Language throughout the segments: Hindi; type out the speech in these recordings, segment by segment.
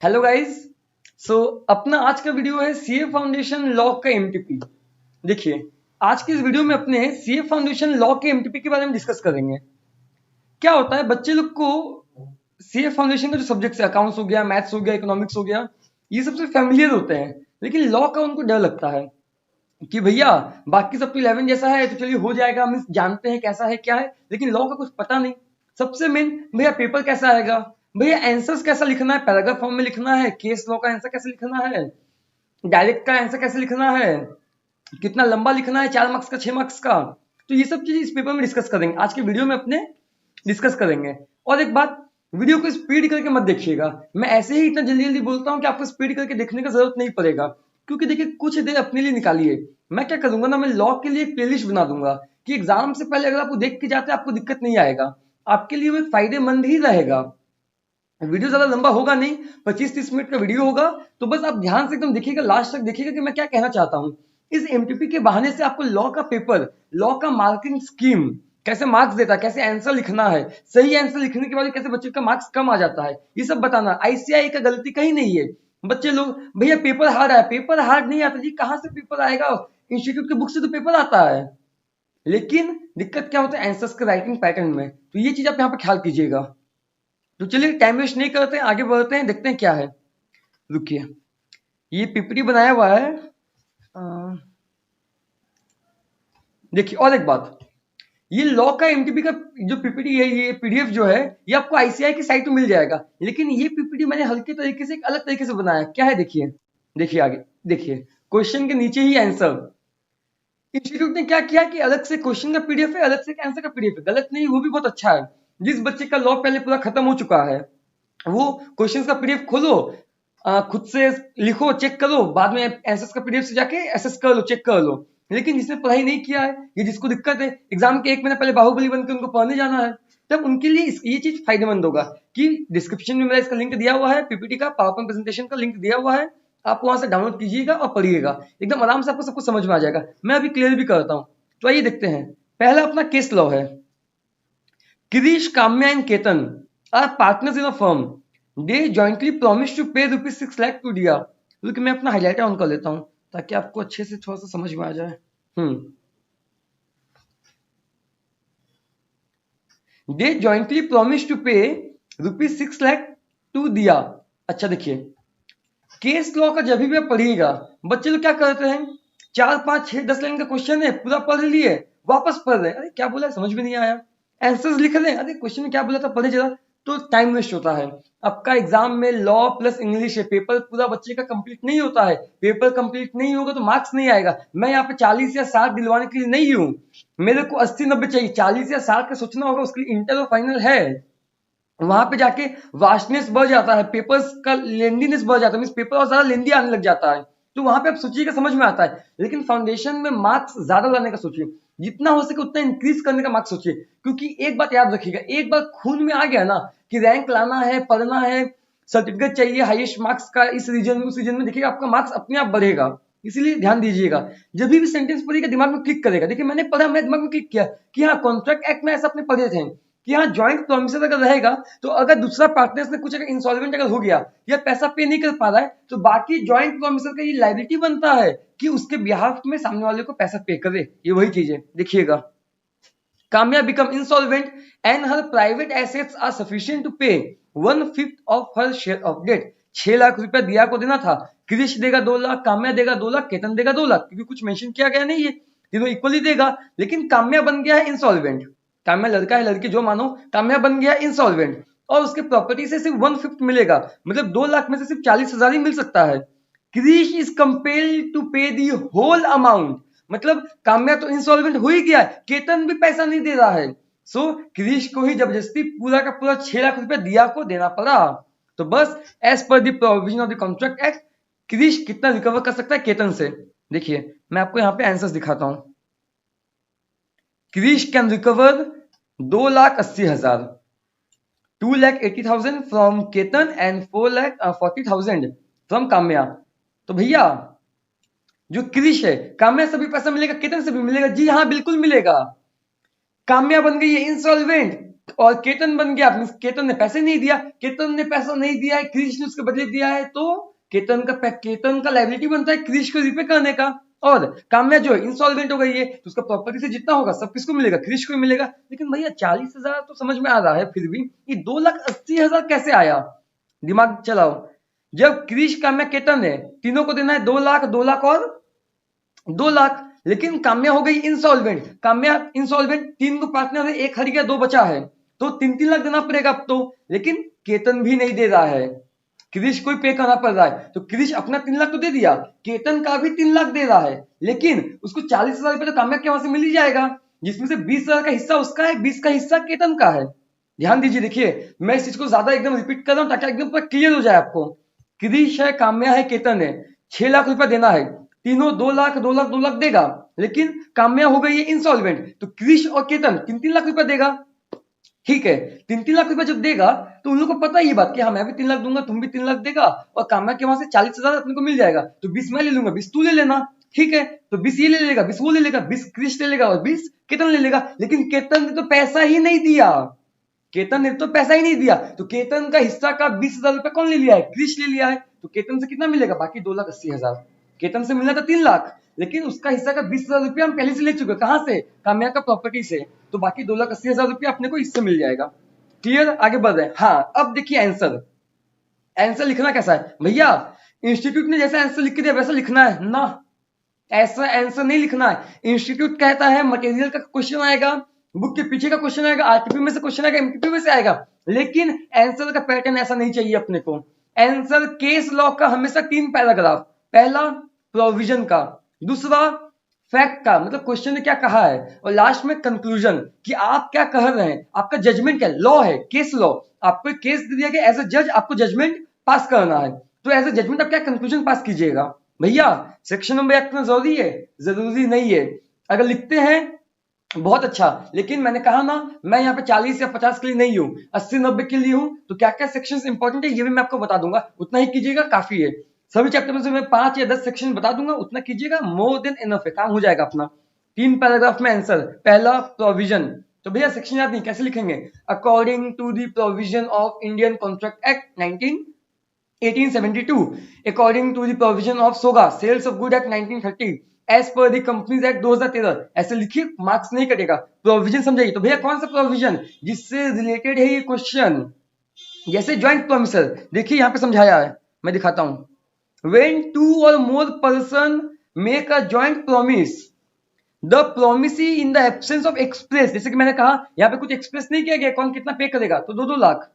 Hello guys. सो अपना आज का वीडियो है सीए फाउंडेशन लॉ का एमटीपी। देखिए, आज की इस वीडियो में अपने सीए फाउंडेशन लॉ के एमटीपी के बारे में डिस्कस करेंगे। क्या होता है, बच्चे लोग को सीए फाउंडेशन का जो सब्जेक्ट है, अकाउंट्स हो गया, मैथ्स हो गया, इकोनॉमिक्स हो गया, ये सबसे फेमिलियर होते हैं, लेकिन लॉ का उनको डर लगता है कि भैया बाकी सब तो 11 जैसा है तो चलिए हो जाएगा, हम जानते हैं कैसा है क्या है, लेकिन लॉ का कुछ पता नहीं। सबसे मेन, भैया पेपर कैसा आएगा, भैया आंसर्स कैसा लिखना है, पैराग्राफ फॉर्म में लिखना है, केस लॉ का आंसर कैसे लिखना है, डायरेक्ट का आंसर कैसे लिखना है, कितना लंबा लिखना है, 4 मार्क्स का, 6 मार्क्स का। तो ये सब चीज इस पेपर में डिस्कस करेंगे, आज के वीडियो में अपने डिस्कस करेंगे। और एक बात, वीडियो को स्पीड करके मत देखिएगा, मैं ऐसे ही इतना जल्दी जल्दी बोलता हूँ कि आपको स्पीड करके देखने का जरूरत नहीं पड़ेगा, क्योंकि देखिए कुछ देर अपने लिए निकालिए। मैं क्या करूंगा ना, मैं लॉ के लिए एक प्लेलिस्ट बना दूंगा कि एग्जाम से पहले अगर आपको देख के जाते हैं आपको दिक्कत नहीं आएगा, आपके लिए वो एक फायदेमंद ही रहेगा। वीडियो ज्यादा लंबा होगा नहीं, 25-30 मिनट का वीडियो होगा, तो बस आप ध्यान से एकदम देखिएगा, लास्ट तक देखिएगा कि मैं क्या कहना चाहता हूँ। इस एमटीपी के बहाने से आपको लॉ का पेपर, लॉ का मार्किंग स्कीम कैसे मार्क्स देता है, कैसे आंसर लिखना है, सही आंसर लिखने के बाद कैसे बच्चे का मार्क्स कम आ जाता है, ये सब बताना। आईसीआई का गलती कहीं नहीं है। बच्चे लोग भैया पेपर हार्ड है, पेपर हार्ड नहीं आता जी, कहाँ से पेपर आएगा, इंस्टीट्यूट के बुक से तो पेपर आता है। लेकिन दिक्कत क्या होता है, आंसर्स के राइटिंग पैटर्न में, तो ये चीज आप यहाँ पे ख्याल कीजिएगा। तो चलिए टाइम वेस्ट नहीं करते हैं, आगे बढ़ते हैं, देखते हैं क्या है। रुकिए, ये पीपीटी बनाया हुआ है। देखिए और एक बात, ये लॉ का एमटीपी का जो पीपीटी है, ये पीडीएफ जो है, ये आपको आईसीआई की साइट पे मिल जाएगा, लेकिन ये पीपीटी मैंने हल्के तरीके से एक अलग तरीके से बनाया। क्या है देखिए, देखिए आगे, देखिए क्वेश्चन के नीचे ही आंसर। इंस्टीट्यूट ने क्या किया कि अलग से क्वेश्चन का पीडीएफ है, अलग से आंसर का पीडीएफ है, गलत नहीं, वो भी बहुत अच्छा है। जिस बच्चे का लॉ पहले पूरा खत्म हो चुका है, वो क्वेश्चंस का पीडीएफ खोलो, खुद से लिखो, चेक करो, बाद में आंसर्स का पीडीएफ से जाके एसेस कर लो, चेक कर लो। लेकिन जिसने पढ़ाई नहीं किया है, ये जिसको दिक्कत है, एग्जाम के 1 महीना पहले बाहुबली बन के उनको पढ़ने जाना है, तब उनके लिए ये चीज फायदेमंद होगा कि डिस्क्रिप्शन में मेरा इसका लिंक दिया हुआ है, पीपीटी का, पावर पॉइंट प्रेजेंटेशन का लिंक दिया हुआ है, आप वहां से डाउनलोड कीजिएगा और पढ़िएगा, एकदम आराम से आपको सब कुछ समझ में आ जाएगा। मैं अभी क्लियर भी करता हूँ। तो आइए देखते हैं। पहला अपना केस लॉ है। Kirish, Kamya and Ketan are partners in a firm. They jointly promised to pay rupees 6 lakh to Dia. क्योंकि मैं अपना हाईलाइटर ऑन कर लेता हूँ ताकि आपको अच्छे से थोड़ा सा समझ में आ जाए। They jointly promised to pay rupees 6 lakh to Dia. अच्छा देखिए, केस लॉ का जब भी आप पढ़िएगा, बच्चे लोग क्या करते हैं, 4, 5, 6, 10 लाइन का क्वेश्चन है, पूरा पढ़ लिए, वापस पढ़ रहे हैं, अरे क्या बोला समझ में नहीं आया, आंसर्स लिख रहे हैं, अरे क्वेश्चन में क्या बोला था पढ़े जरा, तो टाइम वेस्ट होता है। आपका एग्जाम में लॉ प्लस इंग्लिश है, पेपर पूरा बच्चे का कंप्लीट नहीं होता है, पेपर कंप्लीट नहीं होगा तो मार्क्स नहीं आएगा। मैं यहाँ पे 40 या 60 दिलवाने के लिए नहीं हूँ, मेरे को 80-90 चाहिए, 40 या 60 का सोचना होगा, उसके लिए इंटर और फाइनल है। वहां पे जाके वास्टनेस बढ़ जाता है, पेपर्स का लेंदीनेस बढ़ जाता है, मींस पेपर और ज्यादा लेंदी आने लग जाता है, तो वहां पे आप सोचिएगा समझ में आता है। लेकिन फाउंडेशन में मार्क्स ज्यादा लाने का सोचिए, जितना हो सके उतना इंक्रीज करने का मार्क्स सोचिए, क्योंकि एक बात याद रखिएगा, एक बार खून में आ गया ना कि रैंक लाना है, पढ़ना है, सर्टिफिकेट चाहिए हाईएस्ट मार्क्स का, इस रीजन में उस रीजन में, देखिएगा आपका मार्क्स अपने आप बढ़ेगा। इसीलिए ध्यान दीजिएगा, जब भी सेंटेंस पढ़िएगा दिमाग में क्लिक करेगा। देखिए मैंने पढ़ा, मैं दिमाग में क्लिक किया कि हाँ कॉन्ट्रैक्ट एक्ट में ऐसा अपने पढ़े थे कि हाँ ज्वाइंट प्रोमिस अगर रहेगा तो अगर दूसरा पार्टनर्स ने कुछ अगर इंसॉल्वेंट अगर हो गया या पैसा पे नहीं कर पा रहा है, तो बाकी ज्वाइंट प्रोमिस का ये लायबिलिटी बनता है कि उसके बिहाफ में सामने वाले को पैसा पे करे। ये वही चीज है, देखिएगा। Kamya become insolvent and her private assets are sufficient to pay 1/5 of her share of debt. 6 lakh रुपया दिया को देना था, क्रिश देगा 2 लाख, काम्या देगा 2 लाख, केतन देगा 2 लाख, क्योंकि कुछ मेंशन किया गया नहीं है, तीनों इक्वली देगा। लेकिन काम्या बन गया है इंसॉल्वेंट, काम्या लड़का है लड़की जो मानो, काम्या बन गया इंसॉल्वेंट और उसके प्रॉपर्टी से सिर्फ 1/5 मिलेगा, मतलब 2 लाख में से सिर्फ 40,000 ही मिल सकता है। क्रिश इज कंपेल्ड टू पे दी होल अमाउंट, मतलब काम्या तो इंसॉल्वेंट हो ही गया, केतन भी पैसा नहीं दे रहा है, सो क्रिश को ही जबरदस्ती पूरा का पूरा 6 लाख रुपया दिया को देना पड़ा। तो बस as per the provision of the contract act, Krish कितना रिकवर कर सकता है केतन से। देखिए मैं आपको यहाँ पे आंसर्स दिखाता हूं। Krish can recover 2,80,000, 2,80,000 from Ketan and 4,40,000 from Kamya. तो भैया जो क्रिश है, काम्या से भी पैसा मिलेगा, केतन से भी मिलेगा, जी हाँ बिल्कुल मिलेगा। काम्या बन गई है इंसॉल्वेंट, और केतन बन गया, केतन ने पैसे नहीं दिया, केतन ने पैसा नहीं दिया है, क्रिश ने उसके बदले दिया है, तो केतन का लायबिलिटी बनता है क्रिश को रिपे करने का। और काम्या जो इंसॉल्वेंट हो गई है तो उसका प्रॉपर्टी से जितना होगा सब किसको मिलेगा, क्रिश को मिलेगा। लेकिन भैया 40,000 तो समझ में आ रहा है, फिर भी ये 2,80,000 कैसे आया, दिमाग चलाओ। जब क्रिश, काम्या, केतन है, तीनों को देना है 2 लाख, 2 लाख और 2 लाख। लेकिन काम्या हो गई इंसॉल्वेंट, काम्या इंसॉल्वेंट, 3 को पार्टनर है, 1 हट गया, 2 बचा है, तो 3-3 लाख देना पड़ेगा अब तो। लेकिन केतन भी नहीं दे रहा है, क्रिश को पे करना पड़ रहा है, तो क्रिश अपना 3 लाख तो दे दिया, केतन का भी 3 लाख दे रहा है, लेकिन उसको 40,000 रुपए तो काम्या के वहां से मिल ही जाएगा, जिसमें से 20,000 का हिस्सा उसका है, 20 का हिस्सा केतन का है। ध्यान दीजिए, देखिए मैं इस चीज को ज्यादा एकदम रिपीट कर रहा हूं ताकि एकदम पूरा क्लियर हो जाए आपको। क्रिश है, काम्या है, केतन है, 6 लाख रुपया देना है, तीनों 2 लाख 2 लाख 2 लाख देगा। लेकिन काम्या हो गई है इंसॉल्वेंट, तो क्रिश और केतन 3-3 लाख रुपया देगा। ठीक है, 3-3 लाख रुपया जब देगा तो उन लोगों को पता ये बात कि हाँ मैं भी 3 लाख दूंगा, तुम भी 3 लाख देगा, और काम्या के वहां से 40,000 अपने को मिल जाएगा, तो 20 मैं ले लूंगा, 20 तू ले लेना। ठीक है, तो 20 ये ले लेगा, 20 वो ले लेगा, 20 क्रिश ले लेगा और 20 केतन ले लेगा। लेकिन केतन ने तो पैसा ही नहीं दिया, केतन ने तो पैसा ही नहीं दिया, तो केतन का हिस्सा का 20,000 रुपया कौन ले लिया है, क्रिश ले लिया है, तो केतन से कितना मिलेगा, बाकी 2,80,000। केतन से मिलना था 3 लाख, लेकिन उसका हिस्सा का 20,000 रुपया हम पहले से ले चुके, कहां से, काम्या का प्रॉपर्टी से, तो बाकी 2,80,000 रुपया अपने को इससे मिल जाएगा। क्लियर, आगे बढ़ रहे हैं। हाँ, अब देखिए आंसर, आंसर लिखना कैसा है भैया, इंस्टीट्यूट ने जैसा आंसर लिख के दिया वैसा लिखना है ना, ऐसा आंसर नहीं लिखना है। इंस्टीट्यूट कहता है मटेरियल का क्वेश्चन आएगा, बुक के पीछे का क्वेश्चन आएगा, आरटीपी में से क्वेश्चन आएगा, एमटीपी में से आएगा, लेकिन आंसर का पैटर्न ऐसा नहीं चाहिए अपने को। आंसर केस लॉ का हमेशा 3 पैराग्राफ, पहला प्रोविजन का, दूसरा फैक्ट का, मतलब क्वेश्चन ने क्या कहा है, और लास्ट में कंक्लूजन कि आप क्या कह रहे हैं, आपका जजमेंट क्या, लॉ है, केस लॉ, आपको केस दे दिया गया, एज अ जज आपको जजमेंट पास करना है, तो एज अ जजमेंट आप क्या कंक्लूजन पास कीजिएगा। भैया सेक्शन नंबर याद करना जरूरी है, जरूरी नहीं है, अगर लिखते हैं बहुत अच्छा, लेकिन मैंने कहा ना मैं यहाँ पे 40 या 50 के लिए नहीं हूँ, 80-90 के लिए हूँ, तो क्या क्या सेक्शंस इंपॉर्टेंट है ये भी मैं आपको बता दूंगा, उतना ही कीजिएगा काफी है। सभी चैप्टर में से मैं 5 या 10 सेक्शन बता दूंगा, उतना कीजिएगा, मोर देन इनफ है, काम हो जाएगा अपना। 3 पैराग्राफ में आंसर, पहला प्रोविजन, तो भैया सेक्शन याद नहीं, कैसे लिखेंगे, according to the provision of Indian contract act 1872, according to the provision of SOGA, Sales of Good Act 1930, as per the Companies Act 2013, ऐसे लिखिए, मार्क्स नहीं कटेगा। प्रोविजन समझाइए, तो भैया कौन सा प्रोविजन जिससे रिलेटेड है ये क्वेश्चन, जैसे ज्वाइंट प्रोमिसर, देखिए यहाँ पे समझाया है, मैं दिखाता हूं। When 2 or more person make a joint promise, the promisee in the absence of express, जैसे कि मैंने कहा यहाँ पे कुछ एक्सप्रेस नहीं किया गया, कौन कितना पे करेगा, तो 2-2 lakh.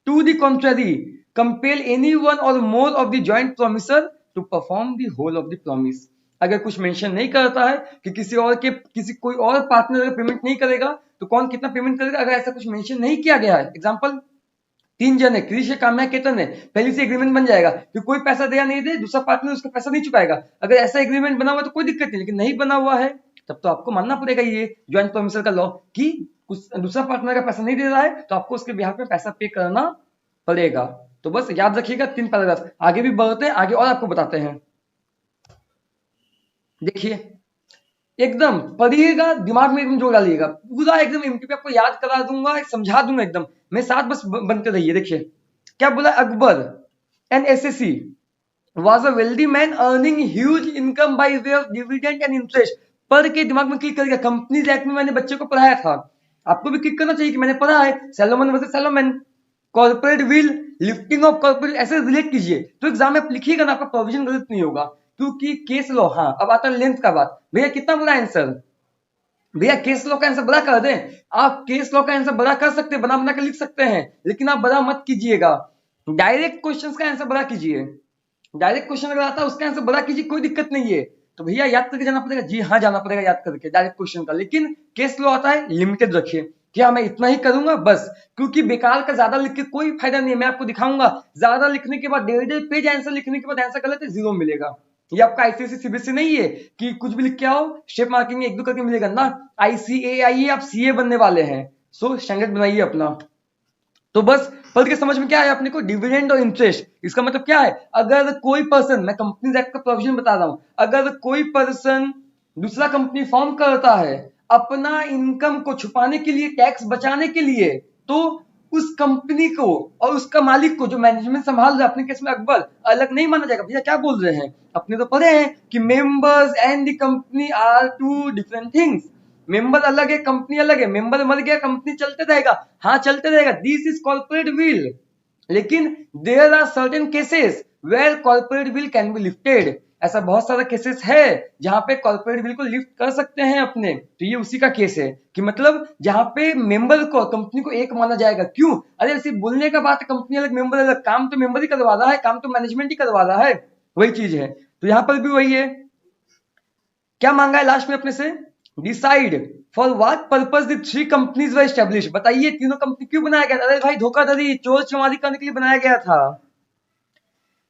To the contrary, compel any one or more of the joint promisor to perform the whole of the promise। अगर कुछ मेंशन नहीं करता है कि किसी कोई और पार्टनर अगर पेमेंट नहीं करेगा तो कौन कितना पेमेंट करेगा, अगर ऐसा कुछ मेंशन नहीं किया गया है, एग्जांपल 3 जन है, क्रिश है, काम्या, केतन है, पहले से एग्रीमेंट बन जाएगा कि कोई पैसा दे या नहीं दे, दूसरा पार्टनर उसका पैसा नहीं चुकाएगा। अगर ऐसा एग्रीमेंट बना हुआ तो कोई दिक्कत नहीं, लेकिन नहीं बना हुआ है तब तो आपको मानना पड़ेगा ये ज्वाइंट प्रोमिसर का लॉ कि कुछ दूसरा पार्टनर का पैसा नहीं दे रहा है तो आपको उसके बिहाफ में पैसा पे करना पड़ेगा। तो बस याद रखिएगा 3 पैराग्राफ, आगे भी बढ़ते हैं, आगे और आपको बताते हैं। देखिए एकदम पढ़िएगा, दिमाग में एकदम जोड़ डालिएगा, पूरा एकदम एमटीपी आपको याद करा दूंगा, समझा दूंगा एकदम, मैं साथ बस बनते रहिए। देखिए क्या बोला, Akbar N SSC was a wealthy man earning huge income by way of dividend and interest। पढ़ के दिमाग में क्लिक करिएगा, कंपनीज एक्ट में मैंने बच्चे को पढ़ाया था, आपको भी क्लिक करना चाहिए कि मैंने पढ़ा है, Salomon versus Salomon, corporate will, lifting of corporate, ऐसे रिलेट कीजिए तो एग्जाम में आप लिखिएगा ना, आपका प्रोविजन गलत नहीं होगा, क्योंकि केस लॉ। हाँ अब आता है लेंथ का बात, भैया कितना बड़ा आंसर, भैया केस लॉ का आंसर बड़ा कर दें, आप केस लॉ का आंसर बड़ा कर सकते हैं, बना बना के लिख सकते हैं, लेकिन आप बड़ा मत कीजिएगा, डायरेक्ट क्वेश्चंस का आंसर बड़ा कीजिए, डायरेक्ट क्वेश्चन अगर आता है उसका आंसर बड़ा कीजिए, कोई दिक्कत नहीं है। तो भैया याद करके जाना पड़ेगा, जी हाँ जाना पड़ेगा याद करके डायरेक्ट क्वेश्चन का, लेकिन केस लॉ आता है लिमिटेड रखिए, क्या मैं इतना ही करूंगा बस, क्योंकि बेकार का ज्यादा लिख के कोई फायदा नहीं है, मैं आपको दिखाऊंगा ज्यादा लिखने के बाद 1.5 पेज आंसर लिखने के बाद आंसर गलत है 0 मिलेगा। ये आपका आईसीएसई सीबीएसई नहीं है कि कुछ भी लिख के आओ स्टेप मार्किंग 1-2 करके मिलेगा ना, आईसीएआई आप सीए बनने वाले हैं, सो स्टैंडर्ड बनाइए अपना। तो बस पढ़ के समझ में क्या है अपने को, डिविडेंड और इंटरेस्ट, इसका मतलब क्या है, अगर कोई पर्सन, मैं कंपनीज एक्ट का प्रोविजन बता रहा हूं, अगर कोई पर्सन दूसरा कंपनी फॉर्म करता है अपना इनकम को छुपाने के लिए, टैक्स बचाने के लिए, तो उस कंपनी को और उसका मालिक को जो मैनेजमेंट संभाल रहा है, अपने केस में अकबर, अलग नहीं माना जाएगा। भैया क्या बोल रहे हैं, अपने तो पढ़े हैं कि members and the company are two different things. Member अलग है, कंपनी अलग है। मेंबर मर गया, कंपनी चलते रहेगा, हाँ चलते रहेगा, दिस इज कॉर्पोरेट विल। लेकिन there are certain cases where corporate veil can be lifted. ऐसा बहुत सारा केसेस है जहां पे कॉर्पोरेट विल को लिफ्ट कर सकते हैं अपने। तो ये उसी का केस है कि मतलब जहां पे मेंबर को, कंपनी को एक माना जाएगा। क्यों? अरे सिर्फ बोलने का बात है, कंपनी अलग मेंबर अलग, काम तो मेंबर ही करवा रहा है, काम तो मैनेजमेंट ही करवा रहा है, वही चीज है। तो यहां पर भी वही है। क्या मांगा है लास्ट में अपने से? Decide for what purpose the three companies were establish. बताइए तीनों कंपनी क्यों बनाया गया? अरे भाई धोखाधड़ी, चोर चमारी करने के लिए बनाया गया था।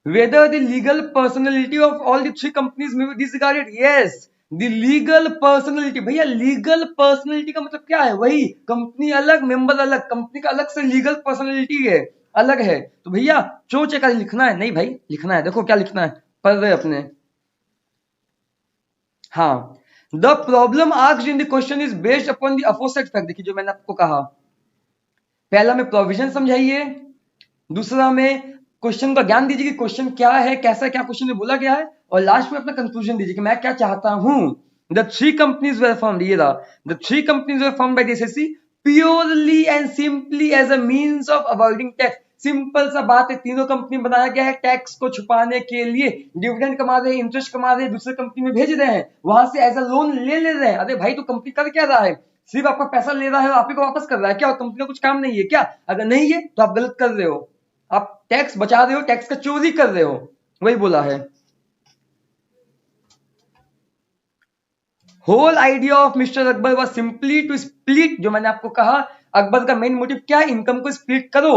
Whether the legal personality of all the three companies may be disregarded? Yes, the legal personality। भैया लीगल पर्सनैलिटी का मतलब क्या है? वही कंपनी अलग, मेंबर अलग, कंपनी का अलग से लीगल पर्सनैलिटी है, अलग है। तो भैया चोर चकारी लिखना है? नहीं भाई लिखना है, देखो क्या लिखना है, पढ़ रहे अपने। हाँ, the problem asked in the question is based upon the aforesaid fact. देखिए जो मैंने आपको कहा, पहला में प्रोविजन समझाइए, दूसरा में क्वेश्चन का ज्ञान दीजिए कि क्वेश्चन क्या है, कैसा क्या क्वेश्चन में बोला गया है, और लास्ट में अपना कंक्लूजन दीजिए कि मैं क्या चाहता हूं। The three companies were formed, ये रहा, the three companies were formed by the SSC purely and simply as a means of avoiding tax. Simple सा बात है, तीनों कंपनी बनाया गया है टैक्स को छुपाने के लिए। डिविडेंड कमा रहे हैं, इंटरेस्ट कमा रहे हैं, दूसरे कंपनी में भेज रहे हैं, वहां से एज अ लोन ले रहे हैं। अरे भाई तो कंपनी कर क्या रहा है? सिर्फ आपका पैसा ले रहा है और आप ही को वापस कर रहा है क्या? और कंपनी का कुछ काम नहीं है क्या? अगर नहीं है तो आप गलत कर रहे हो, आप टैक्स बचा रहे हो, टैक्स का चोरी कर रहे हो, वही बोला है। Whole idea of mister Akbar was simply to split. जो मैंने आपको कहा, अकबर का मेन मोटिव क्या है? इनकम को स्प्लिट करो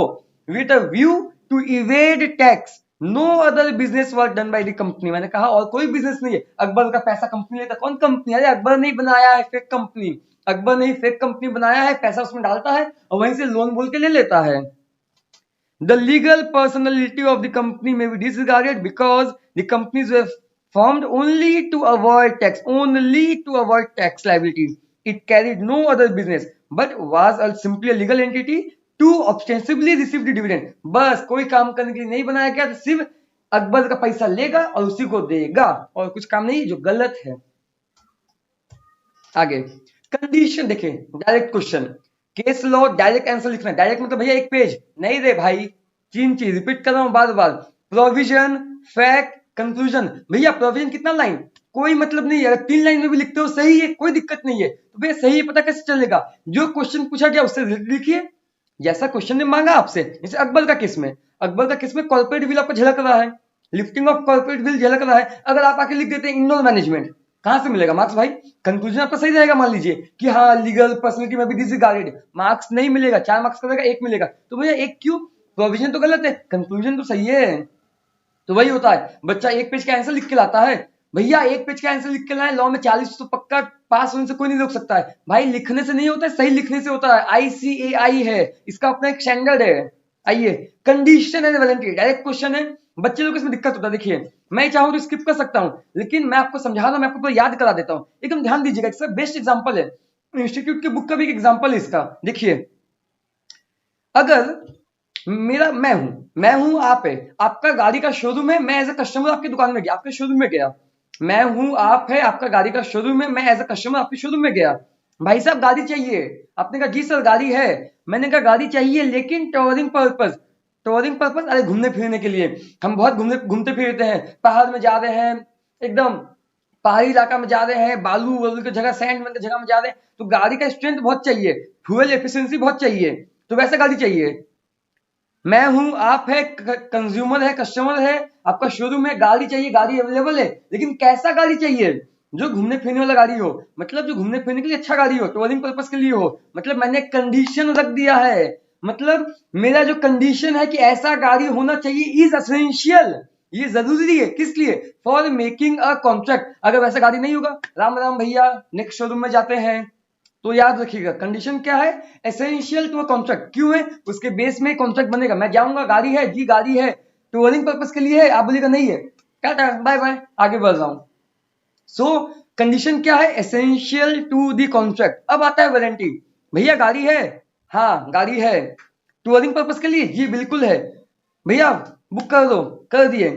with a view to evade tax. No other business work done by the company. मैंने कहा और कोई बिजनेस नहीं है। अकबर का पैसा कंपनी लेता, कौन कंपनी? अरे अकबर नहीं बनाया है फेक कंपनी, अकबर ने फेक कंपनी बनाया है, पैसा उसमें डालता है और वहीं से लोन बोल के ले लेता है। The legal personality of the company may be disregarded because the companies were formed only to avoid tax, only to avoid tax liability. It carried no other business, but was simply a legal entity to ostensibly receive the dividend. बस कोई काम करने के लिए नहीं बनाया गया, तो सिर्फ अकबर का पैसा लेगा और उसी को देगा, और कुछ काम नहीं, जो गलत है। आगे कंडीशन देखें, direct question, case law, direct answer लिखना है। डायरेक्ट मतलब भैया एक पेज नहीं रे भाई, तीन चीज रिपीट कर रहा हूं बार बार। Provision, fact, conclusion. भैया प्रोविजन कितना लाइन? कोई मतलब नहीं है, अगर 3 लाइन में भी लिखते हो सही है, कोई दिक्कत नहीं है। तो भैया सही है पता कैसे चलेगा? जो क्वेश्चन पूछा गया उससे लिखिए, जैसा क्वेश्चन ने मांगा आपसे। जैसे अकबर का केस में, अकबर का केस में कॉर्पोरेट विल आपको झलक रहा है, लिफ्टिंग ऑफ कॉर्पोरेट विल झलक रहा है। अगर आप आके लिख देते हैं इंडोर मैनेजमेंट, कहां से मिलेगा मार्क्स भाई? कंक्लूजन आपका सही रहेगा, मान लीजिए कि हाँ लीगल पर्सनैलिटी में भी डिसरिगार्डेड, मार्क्स नहीं मिलेगा, 4 मार्क्स का रहेगा, 1 मिलेगा। तो भैया 1 क्यों? प्रोविजन तो गलत है, कंक्लूजन तो सही है। तो वही होता है, बच्चा 1 पेज का आंसर लिख के लाता है। भैया 1 पेज का आंसर लिख के लाए, लॉ में 40 तो पक्का पास होने से कोई नहीं रोक सकता है भाई। लिखने से नहीं होता है, सही लिखने से होता है। ICAI है, इसका अपना एक स्टैंडर्ड है। आइए condition and warranty, direct question है, बच्चे लोग इसमें दिक्कत होता है। देखिए मैं चाहूं तो स्किप कर सकता हूं, लेकिन मैं आपको समझा रहा हूं, मैं आपको याद करा देता हूं। एकदम ध्यान दीजिएगा, इसका बेस्ट एग्जांपल है, इंस्टीट्यूट की बुक का भी एक एग्जांपल है इसका। देखिए अगर मैं हूं आप है, आपका गाड़ी का शोरूम है, मैं एज अ कस्टमर आपकी दुकान में गया, आपके शोरूम में गया। मैं हूं आप है, आपका गाड़ी का शोरूम है, मैं एज अ कस्टमर आपके शोरूम में गया। भाई साहब गाड़ी चाहिए, आपने कहा जी सर गाड़ी है। मैंने कहा गाड़ी चाहिए लेकिन टूरिंग पर्पस। टूरिंग पर्पस अरे घूमने फिरने के लिए, हम बहुत घूमते फिरते हैं, पहाड़ में जा रहे हैं, एकदम पहाड़ी इलाका में जा रहे हैं, बालू वालू की जगह, सैंड की जगह में जा रहे हैं, तो गाड़ी का स्ट्रेंथ बहुत चाहिए, फ्यूल एफिशिएंसी बहुत चाहिए, तो वैसा गाड़ी चाहिए। मैं हूं आप है, कंज्यूमर है, कस्टमर है, आपका शोरूम है, गाड़ी चाहिए, गाड़ी अवेलेबल है, लेकिन कैसा गाड़ी चाहिए? जो घूमने फिरने वाला गाड़ी हो, मतलब जो घूमने फिरने के लिए अच्छा गाड़ी हो, टूरिंग पर्पस के लिए हो। मतलब मैंने कंडीशन रख दिया है, मतलब मेरा जो कंडीशन है कि ऐसा गाड़ी होना चाहिए इज एसेंशियल, ये जरूरी है। किस लिए? For making a contract. अगर वैसा गाड़ी नहीं होगा, राम राम भैया, नेक्स्ट शोरूम में जाते हैं। तो याद रखिएगा कंडीशन क्या है? Essential to a contract. क्यों है? उसके बेस में कॉन्ट्रैक्ट बनेगा। मैं जाऊंगा, गाड़ी है जी, गाड़ी है, टूरिंग पर्पस के लिए है, आप बोलिएगा नहीं है, टाटा बाय बाय, आगे बढ़ रहा हूं। सो कंडीशन क्या है? Essential to the contract. अब आता है वारंटी। भैया गाड़ी है, हाँ गाड़ी है। टूरिंग पर्पस के लिए जी बिल्कुल है। भैया बुक कर दो, कर दिए।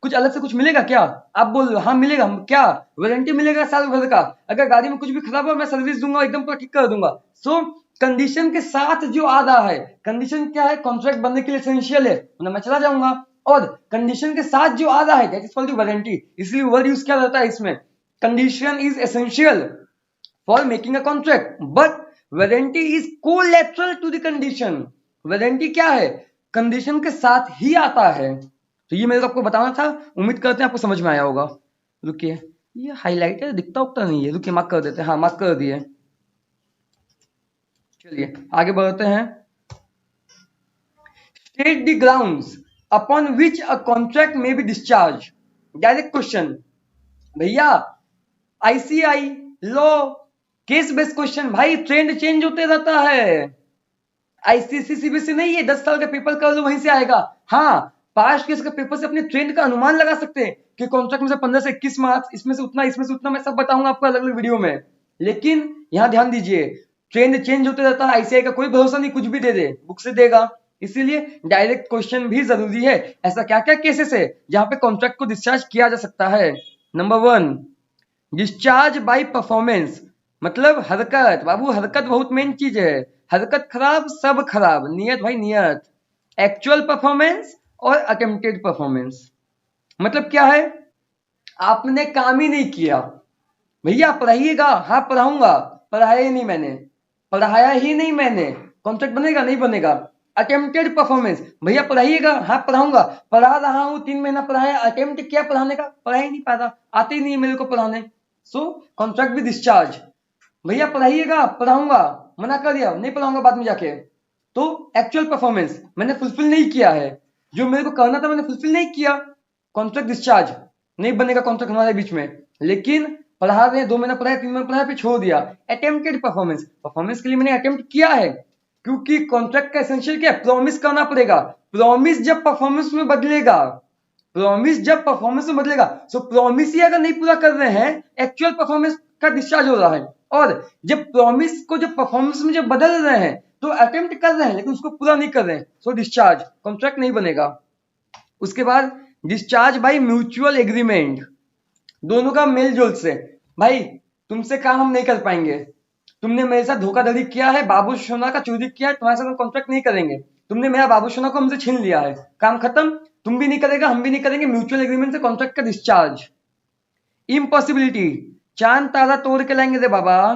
कुछ अलग से कुछ मिलेगा क्या? आप बोल रहे हो हाँ मिलेगा। क्या वारंटी मिलेगा साल भर का? अगर गाड़ी में कुछ भी खराब हो मैं सर्विस दूंगा, एकदम पूरा ठीक कर दूंगा। सो कंडीशन के साथ जो आ रहा है, कंडीशन क्या है? कॉन्ट्रैक्ट बनने के लिए एसेंशियल है, वरना मैं चला जाऊंगा। और कंडीशन के साथ जो आ रहा है दैट इज कॉल्ड वारंटी, इसलिए वर्ड यूज किया जाता है इसमें। Condition is essential for making a contract but warranty is collateral to the condition. Warranty क्या है? कंडीशन के साथ ही आता है। तो ये मेरे को आपको बताना था, उम्मीद करते हैं आपको समझ में आया होगा। रुकिए, ये हाईलाइटर दिखता उगता नहीं है, रुकिए मार्क कर देते हैं। हाँ मार्क कर दिए। चलिए आगे बढ़ते हैं। State the grounds upon which a contract में बी डिस्चार्ज। डायरेक्ट क्वेश्चन भैया, ICI law case based question. भाई ट्रेंड चेंज होते रहता है। आईसीएसई सीबीएसई नहीं है 10 साल का पेपर कर लो वहीं से आएगा। हाँ पास्ट केस का पेपर से अपने ट्रेंड का अनुमान लगा सकते हैं कि कॉन्ट्रैक्ट में से 15 से 21 मार्क्स, इसमें से उतना, इसमें से उतना, मैं सब बताऊंगा आपको अलग अलग वीडियो में। लेकिन यहाँ ध्यान दीजिए, ट्रेंड चेंज होते रहता है। आईसीआई का कोई भरोसा नहीं, कुछ भी दे दे बुक से देगा। इसीलिए डायरेक्ट क्वेश्चन भी जरूरी है। ऐसा क्या क्या केसेस है जहां पे कॉन्ट्रैक्ट को डिस्चार्ज किया जा सकता है? नंबर 1, डिस्चार्ज बाय परफॉर्मेंस, मतलब हरकत। बाबू हरकत बहुत मेन चीज है। हरकत खराब सब खराब, नियत भाई नियत। एक्चुअल परफॉर्मेंस और अटेम्प्टेड परफॉर्मेंस, मतलब क्या है? आपने काम ही नहीं किया। भैया पढ़ाइएगा, हाँ पढ़ाऊंगा, पढ़ाया ही नहीं मैंने, पढ़ाया ही नहीं मैंने, कॉन्ट्रैक्ट बनेगा नहीं बनेगा। अटेम्प्टेड परफॉर्मेंस, भैया पढ़ाइएगा, हाँ पढ़ाऊंगा, पढ़ा रहा हूँ 3 महीना पढ़ाया, अटेम्प्ट किया पढ़ाने का, पढ़ा ही नहीं पाता, आते ही नहीं मेरे को पढ़ाने। सो कॉन्ट्रैक्ट विद डिस्चार्ज। भैया पढ़ाइएगा, पढ़ाऊंगा, मना कर दिया नहीं पढ़ाऊंगा बाद में जाके, तो एक्चुअल परफॉर्मेंस मैंने फुलफिल नहीं किया है, जो मेरे को करना था मैंने फुलफिल नहीं किया, कॉन्ट्रैक्ट डिस्चार्ज। नहीं बनेगा कॉन्ट्रैक्ट हमारे बीच में। लेकिन पढ़ा रहे 2 महीना पढ़ाया, 3 महीना पढ़ाया, फिर छोड़ दिया। अटेम्प्टेड परफॉर्मेंस, परफॉर्मेंस के लिए मैंने अटेम्प्ट किया है, क्योंकि कॉन्ट्रैक्ट का एसेंशियल क्या है? प्रॉमिस करना पड़ेगा। प्रॉमिस जब परफॉर्मेंस में बदलेगा, प्रॉमिस जब परफॉर्मेंस में बदलेगा, सो प्रॉमिस ही अगर नहीं पूरा कर रहे हैं, एक्चुअल परफॉर्मेंस का डिस्चार्ज हो रहा है। और जब प्रॉमिस को जब परफॉर्मेंस में जब बदल रहे हैं, तो अटेम्प्ट कर रहे हैं लेकिन उसको पूरा नहीं कर रहे हैं, सो डिस्चार्ज, कॉन्ट्रैक्ट नहीं बनेगा। उसके बाद डिस्चार्ज बाय म्यूचुअल एग्रीमेंट, दोनों का मेल जोल से। भाई तुमसे काम हम नहीं कर पाएंगे, तुमने मेरे साथ धोखाधड़ी किया है, बाबू सोना का चोरी किया है, तुम्हारे साथ हम कॉन्ट्रैक्ट नहीं करेंगे। तुमने मेरा बाबू सोना को हमसे छीन लिया है, काम खत्म, तुम भी नहीं करेगा हम भी नहीं करेंगे, म्यूचुअल एग्रीमेंट से कॉन्ट्रैक्ट का डिस्चार्ज। इम्पॉसिबिलिटी, चांद तारा तोड़ के लाएंगे रे बाबा,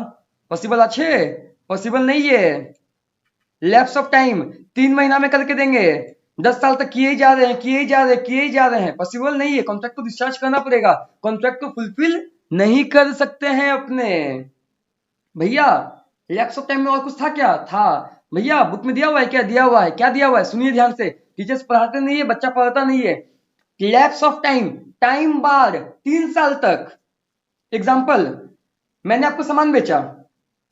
पॉसिबल अच्छे, पॉसिबल नहीं है। लैप्स ऑफ टाइम, 3 महीना में करके देंगे, 10 साल तक किए ही जा रहे हैं, किए ही जा रहे हैं, किए ही जा रहे हैं, पॉसिबल नहीं है। कॉन्ट्रैक्ट को डिस्चार्ज करना पड़ेगा, कॉन्ट्रैक्ट को फुलफिल नहीं कर सकते हैं अपने। भैया लैप्स ऑफ टाइम में और कुछ था क्या? था भैया, बुक में दिया हुआ है क्या? दिया हुआ है। क्या दिया हुआ है? सुनिए ध्यान से, टीचर्स पढ़ाते नहीं है, बच्चा पढ़ता नहीं है। लैप्स ऑफ टाइम, टाइम बार 3 साल तक। एग्जाम्पल, मैंने आपको सामान बेचा,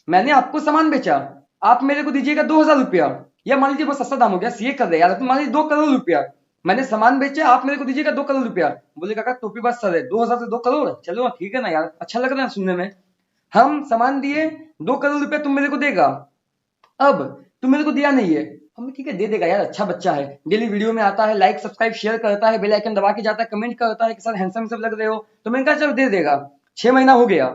मैंने आपको सामान बेचा, आप मेरे को दीजिएगा 2000 रुपया, या मान लीजिए बहुत सस्ता दाम हो गया, सीए कर रहे यार, मान लीजिए 2 करोड़ रुपया। मैंने सामान बेचा, आप मेरे को दीजिएगा 2 करोड़ रुपया। बोले काका टोपी बात सर है, 2000 से 2 करोड़, चलो ठीक है ना यार, अच्छा लग रहा है सुनने में। हम सामान दिए, 2 करोड़ रुपया तुम मेरे को देगा। अब तुम मेरे को दिया नहीं है, हमें ठीक है दे देगा यार, अच्छा बच्चा है, डेली वीडियो में आता है, लाइक सब्सक्राइब शेयर करता है, बेल आइकन दबा के जाता है, कमेंट करता है कि सर हैंडसम सब लग रहे हो, तो मैंने कहा चलो दे देगा। 6 महीना हो गया,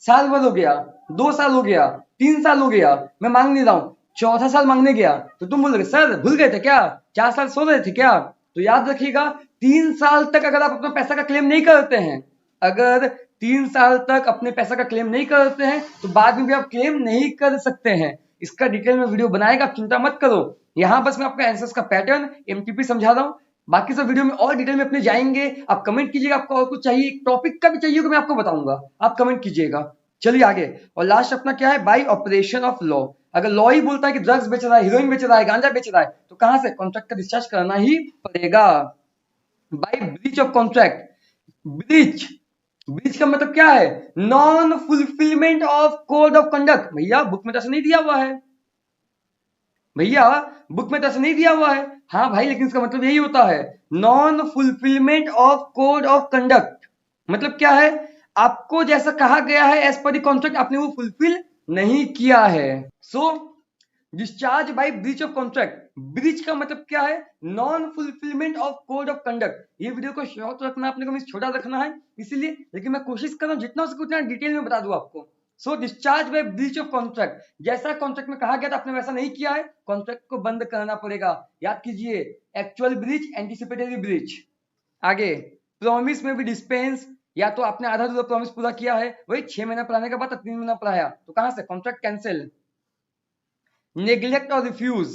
साल भर हो गया, 2 साल हो गया, 3 साल हो गया, मैं मांग नहीं रहा हूँ, चौथा साल मांगने गया तो तुम बोल रहे सर भूल गए थे क्या, 4 साल सो रहे थे क्या? तो याद रखिएगा 3 साल तक अगर आप अपना पैसा का क्लेम नहीं करते हैं, अगर 3 साल तक अपने पैसा का क्लेम नहीं करते हैं, तो बाद में भी आप क्लेम नहीं कर सकते हैं। इसका डिटेल में वीडियो बनाएगा, आप चिंता मत करो। यहाँ बस मैं आपको आंसर्स का पैटर्न एमटीपी समझा रहा हूँ, बाकी सब वीडियो में और डिटेल में अपने जाएंगे। आप कमेंट कीजिएगा आपको और कुछ चाहिए, टॉपिक का भी चाहिए कि मैं आपको बताऊंगा, आप कमेंट कीजिएगा। चलिए आगे, और लास्ट अपना क्या है? Bye operation of law. अगर लॉ ही बोलता है कि ड्रग्स बेच रहा है, हीरोइन बेच रहा है, गांजा बेच रहा है, तो कहां से? कॉन्ट्रैक्ट का डिस्चार्ज करना ही पड़ेगा। By breach of contract, breach, breach का मतलब क्या है? Non fulfilment of code of conduct. भैया बुक में तो ऐसा नहीं दिया हुआ है, भैया बुक में तो ऐसा नहीं दिया हुआ है। हाँ भाई, लेकिन इसका मतलब यही होता है, non fulfilment of code of conduct. मतलब क्या है? आपको जैसा कहा गया है एज पर द कॉन्ट्रैक्ट, आपने वो फुलफिल नहीं किया है। So discharge by breach of contract, breach का मतलब क्या है? Non fulfilment of code of conduct. ये वीडियो को शॉर्ट रखना, अपने को मीन्स छोटा रखना है इसीलिए, लेकिन मैं कोशिश कर रहा हूँ जितना हो सके उतना डिटेल में बता दूं आपको। So discharge by breach of contract, जैसा कॉन्ट्रैक्ट में कहा गया था आपने वैसा नहीं किया है, कॉन्ट्रैक्ट को बंद करना पड़ेगा। याद कीजिए, एक्चुअल ब्रीच, एंटीसिपेटरी ब्रीच। आगे प्रॉमिस में भी डिस्पेंस, या तो आपने आधा अधूरा प्रॉमिस पूरा किया है, वही 6 महीना पढ़ाने के बाद 3 महीना पढ़ाया, तो कहां से कॉन्ट्रैक्ट कैंसिल। नेग्लेक्ट और रिफ्यूज,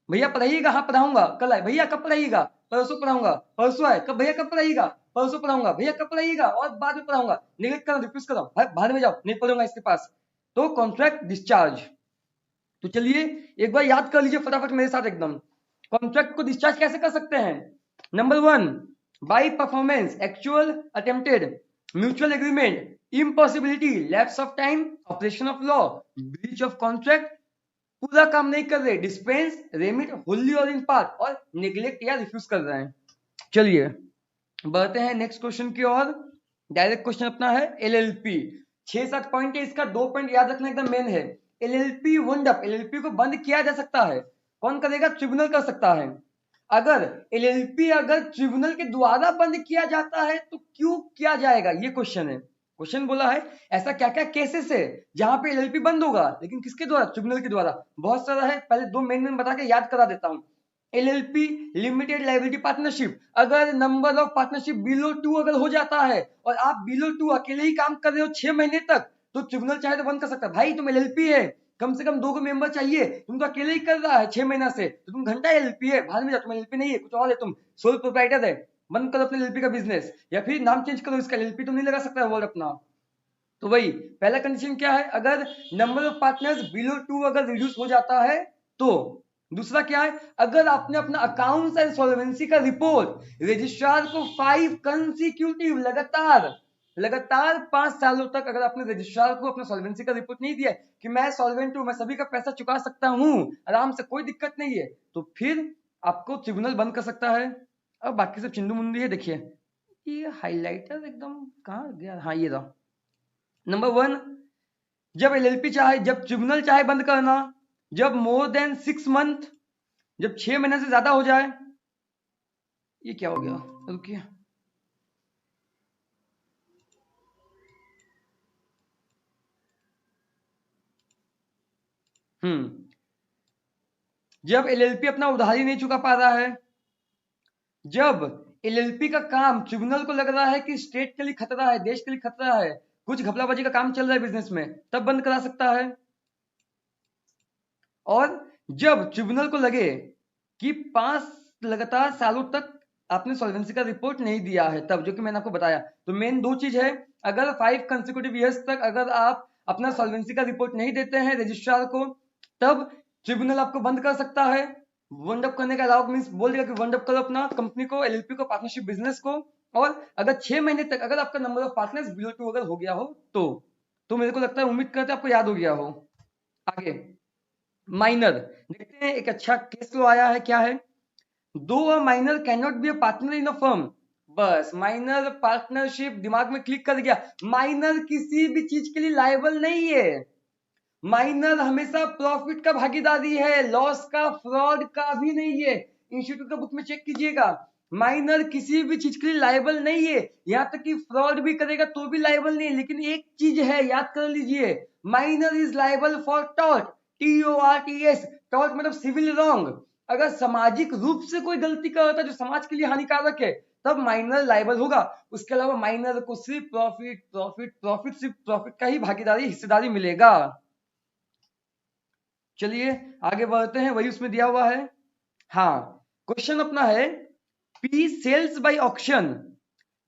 भैया पढ़ाइएगा, हाँ पढ़ाऊंगा, कल आए भैया कब पढ़ाइएगा, परसों पढ़ाऊंगा, परसों आए कब भैया कब पढ़ाइएगा, परसों पढ़ाऊंगा, भैया कब पढ़ाइएगा और बाद में पढ़ाऊंगा, नेग्लेक्ट करो, रिफ्यूज करो, बाद में जाओ नहीं पढ़ूंगा इसके पास, तो कॉन्ट्रैक्ट डिस्चार्ज। तो चलिए एक बार याद कर लीजिए फटाफट मेरे साथ एकदम, कॉन्ट्रैक्ट को डिस्चार्ज कैसे कर सकते हैं। Number 1, by performance, actual, attempted, mutual agreement, impossibility, lapse of time, operation of law, breach of contract, पूरा काम नहीं कर रहे, डिस्पेंस, रेमिट, होली और इन पार्ट, और नेग्लेक्ट या रिफ्यूज कर रहे हैं। चलिए बढ़ते हैं नेक्स्ट क्वेश्चन की ओर। डायरेक्ट क्वेश्चन अपना है एलएलपी। 6-7 पॉइंट है, इसका 2 पॉइंट याद रखना एकदम मेन है। एलएलपी वंड अप, एलएलपी को बंद किया जा सकता है, कौन करेगा? ट्रिब्यूनल कर सकता है। अगर एलएलपी अगर ट्रिब्यूनल के द्वारा बंद किया जाता है तो क्यों किया जाएगा, ये क्वेश्चन है। क्वेश्चन बोला है ऐसा क्या क्या केसेस है जहां पे एलएलपी बंद होगा, लेकिन किसके द्वारा? ट्रिब्यूनल के द्वारा। बहुत सारा है, पहले 2 मेन बता के याद करा देता हूं। एलएलपी लिमिटेड लायबिलिटी पार्टनरशिप, अगर नंबर ऑफ पार्टनरशिप बिलो 2 अगर हो जाता है और आप बिलो 2 अकेले ही काम कर रहे हो 6 महीने तक, तो ट्रिब्यूनल चाहे तो बंद कर सकता है। भाई तुम एलएलपी है, कम से कम 2 को मेंबर चाहिए, तुम तो अकेले ही कर रहा है 6 महीना से, तो तुम घंटा एलएलपी है, बाद में जाओ, तुम एलएलपी नहीं है, कुछ और है, तुम सोल प्रोप्राइटर है, बंद करो अपने एलएलपी का बिजनेस, या फिर नाम चेंज करो इसका, एलएलपी तुम नहीं लगा सकता वर्ड अपना। तो वही पहला कंडीशन क्या है, अगर नंबर ऑफ पार्टनर्स बिलो 2 अगर रिड्यूस हो जाता है तो। दूसरा क्या है, अगर आपने अपना अकाउंट्स एंड सॉल्वेंसी का रिपोर्ट रजिस्ट्रार को 5 कंसेक्यूटिव लगातार 5 सालों तक अगर आपने रजिस्ट्रार को अपना सॉल्वेंसी का रिपोर्ट नहीं दिया कि मैं सॉल्वेंट हूं, मैं सभी का पैसा चुका सकता हूं आराम से, कोई दिक्कत नहीं है, तो फिर आपको ट्रिब्यूनल बंद कर सकता है। अब बाकी सब चिंदू मुंदी है, देखिए ये हाइलाइटर एकदम कहाँ गया, हाँ ये रहा। नंबर 1, जब एलएलपी चाहे, जब ट्रिब्यूनल चाहे बंद करना, जब मोर देन 6 मंथ, जब 6 महीने से ज्यादा हो जाए। ये क्या हो गया, रुकिए, जब एलएलपी अपना उधारी नहीं चुका पा रहा है, जब एलएलपी का काम ट्रिब्यूनल को लग रहा है कि स्टेट के लिए खतरा है, देश के लिए खतरा है, कुछ घपलाबाजी का काम चल रहा है बिजनेस में, तब बंद करा सकता है। और जब ट्रिब्यूनल को लगे कि 5 लगातार सालों तक आपने सॉल्वेंसी का रिपोर्ट नहीं दिया है, तब, जो कि मैंने आपको बताया। तो मेन 2 चीज है, अगर 5 कंसेक्यूटिव ईयर्स तक अगर आप अपना सॉल्वेंसी का रिपोर्ट नहीं देते हैं रजिस्ट्रार को, तब ट्रिब्यूनल आपको बंद कर सकता है। वंड अप करने का अलाउ मींस बोल देगा कि वंड अप करो अपना कंपनी को, एलएलपी को, पार्टनरशिप बिजनेस को। और अगर 6 महीने तक अगर आपका नंबर ऑफ पार्टनर्स बिलो 2 अगर हो गया हो तो मेरे को लगता है, उम्मीद करते हैं आपको याद हो गया हो। आगे माइनर देखते हैं, एक अच्छा केस लो आया है, क्या है, दो a minor can not be a partner in a firm. बस माइनर पार्टनरशिप दिमाग में क्लिक कर गया, माइनर किसी भी चीज के लिए लायबल नहीं है, माइनर हमेशा प्रॉफिट का भागीदारी है, लॉस का, फ्रॉड का भी नहीं है। इंस्टीट्यूट का बुक में चेक कीजिएगा, माइनर किसी भी चीज के लिए लायबल नहीं है, यहां तक कि फ्रॉड भी करेगा तो भी लायबल नहीं है। लेकिन एक चीज है, याद कर लीजिए, minor is liable for tort, TORTS, tort मतलब सिविल रॉन्ग। अगर सामाजिक रूप से कोई गलती करता है जो समाज के लिए हानिकारक है, तब माइनर लायबल होगा। उसके अलावा माइनर को सिर्फ प्रॉफिट सिर्फ प्रॉफिट का ही भागीदारी, हिस्सेदारी मिलेगा। चलिए आगे बढ़ते हैं, वही उसमें दिया हुआ है। हाँ, क्वेश्चन अपना है, P sells by auction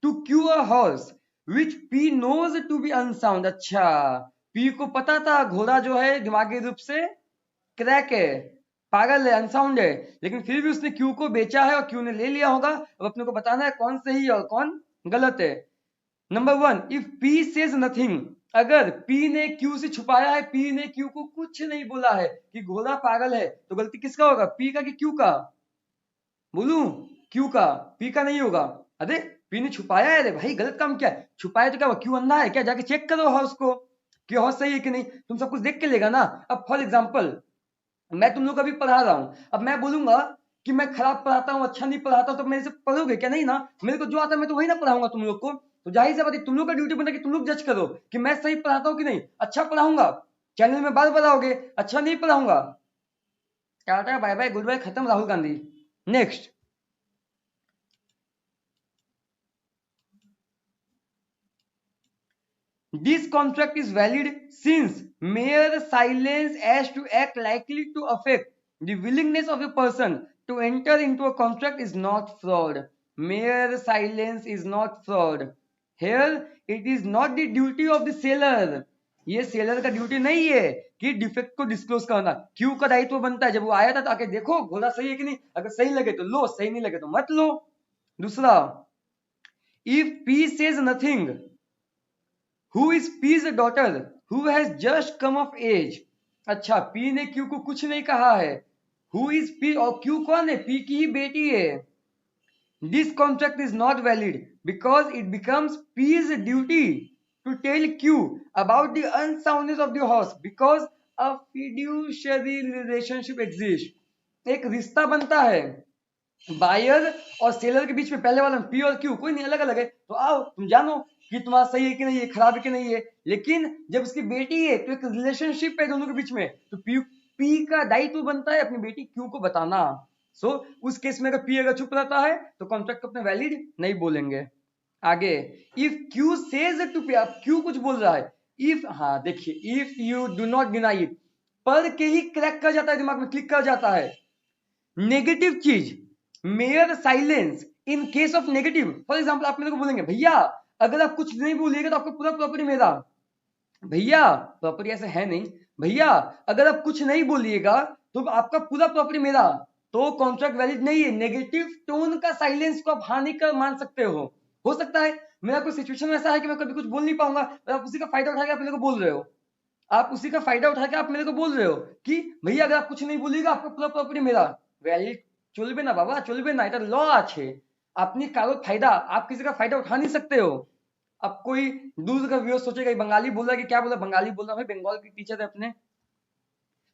to Q a horse which P knows to be unsound. अच्छा, P को पता था घोड़ा जो है दिमागी रूप से क्रैक है, पागल है, अनसाउंड है, लेकिन फिर भी उसने Q को बेचा है और Q ने ले लिया होगा। अब अपने को बताना है कौन सही है और कौन गलत है। Number 1, if P says nothing, अगर P ने Q से छुपाया है, P ने Q को कुछ नहीं बोला है कि घोड़ा पागल है, तो गलती किसका होगा, P का कि Q का? बोलूं, Q का, P का नहीं होगा। अरे P ने छुपाया है, अरे भाई गलत काम क्या है, छुपाया तो क्या हुआ, Q अंधा है क्या? जाके चेक करो हाउस को कि हाउस सही है कि नहीं, तुम सब कुछ देख के लेगा ना। अब फॉर एग्जाम्पल मैं तुम लोग को अभी पढ़ा रहा हूँ, अब मैं बोलूंगा कि मैं खराब पढ़ाता हूँ, अच्छा नहीं पढ़ाता हूँ, तो मेरे से पढ़ोगे क्या? नहीं ना। मेरे को जो आता है मैं तो वही ना पढ़ाऊंगा तुम लोग को। तो जाहिर सी बात है, तुम लोग का ड्यूटी बनता है कि तुम लोग जज करो कि मैं सही पढ़ाता हूँ कि नहीं। अच्छा पढ़ाऊंगा, चैनल में बार बताओगे, अच्छा नहीं पढ़ाऊंगा, tata bye bye goodbye, खत्म Rahul Gandhi. Next, this contract is valid since mere silence as to act likely to affect the willingness of a person to enter into a contract is not fraud. Mere silence is not fraud. Here it is not the duty of the seller. ये सेलर का ड्यूटी नहीं है कि डिफेक्ट को डिस्क्लोज करना। क्यू का दायित्व बनता है, जब वो आया था तो आके देखो घोड़ा सही है कि नहीं, अगर सही लगे तो लो, सही नहीं लगे तो मत लो। दूसरा, if P says nothing, who is P's daughter who has just come of age. अच्छा, पी ने क्यू को कुछ नहीं कहा है। हु इज पी, और क्यू कौन है? पी की ही बेटी है। This contract is not valid because it becomes P's duty to tell Q about the unsoundness of the horse because a fiduciary relationship exist. एक रिश्ता बनता है बायर और सेलर के बीच में, पहले वाला पी और क्यू कोई नहीं, अलग अलग है। तो आओ तुम जानो कि तुम्हारा सही है कि नहीं है, खराब है कि नहीं है। लेकिन जब उसकी बेटी है तो एक रिलेशनशिप है दोनों के बीच में, तो पी का दायित्व बनता है अपनी बेटी क्यू को बताना। सो उस केस में अगर पी अगर चुप रहता है तो कॉन्ट्रैक्ट को अपने वैलिड नहीं बोलेंगे। आगे, if Q says to P, अब क्यू कुछ बोल रहा है, इफ, हाँ देखिए, if you do not deny it, पढ़ के ही क्रैक कर जाता है, दिमाग में क्लिक कर जाता है। नेगेटिव चीज, mayor silence in case of negative. For example आप मेरे को बोलेंगे भैया अगर आप कुछ नहीं बोलिएगा तो आपका पूरा प्रॉपर्टी मेरा। भैया प्रॉपर्टी ऐसे है नहीं, भैया अगर आप कुछ नहीं बोलिएगा तो आपका पूरा प्रॉपर्टी मेरा, तो कॉन्ट्रैक्ट वैलिड नहीं है। नेगेटिव टोन का साइलेंस को आप हानि कर मान सकते हो सकता है मेरा कोई सिचुएशन ऐसा है कि मैं कभी कुछ बोल नहीं पाऊंगा, और आप उसी का फायदा उठा के आप मेरे को बोल रहे हो, आप उसी का फायदा उठा के आप मेरे को बोल रहे हो कि भैया अगर आप कुछ नहीं बोलिएगा आपका पूरा प्रॉपर्टी मेरा। वैलिड चलबे ना बाबा, चलबे ना, এটা ল আছে। अपनी कारो फायदा, आप किसी का फायदा उठा नहीं सकते हो। अब कोई दूर का व्यूअर सोचेगा बंगाली बोल रहा है कि क्या बोला, बंगाली बोल रहा है, बंगाल की टीचर है अपने।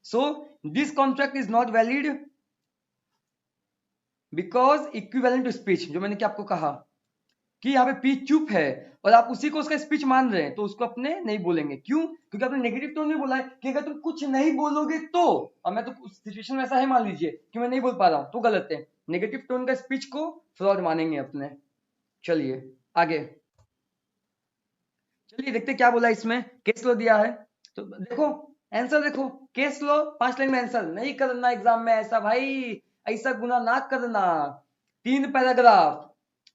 So this contract is not valid because equivalent to speech, जो मैंने क्या आपको कहा कि यहाँ पे पी चुप है और आप उसी को उसका स्पीच मान रहे हैं, तो उसको अपने नहीं बोलेंगे। क्यों? क्योंकि आपने नेगेटिव टोन में बोला है कि अगर तुम कुछ नहीं बोलोगे तो, और मैं तो सिचुएशन में ऐसा है मान लीजिए कि मैं नहीं बोल पा रहा हूं, तो गलत है। नेगेटिव टोन का स्पीच को फ्रॉड मानेंगे अपने। चलिए आगे, चलिए देखते क्या बोला इसमें। केस लो दिया है तो देखो, आंसर देखो, केस लो 5 लाइन में आंसर। नहीं करना एग्जाम में ऐसा भाई, ऐसा गुना ना करना। 3 पैराग्राफ,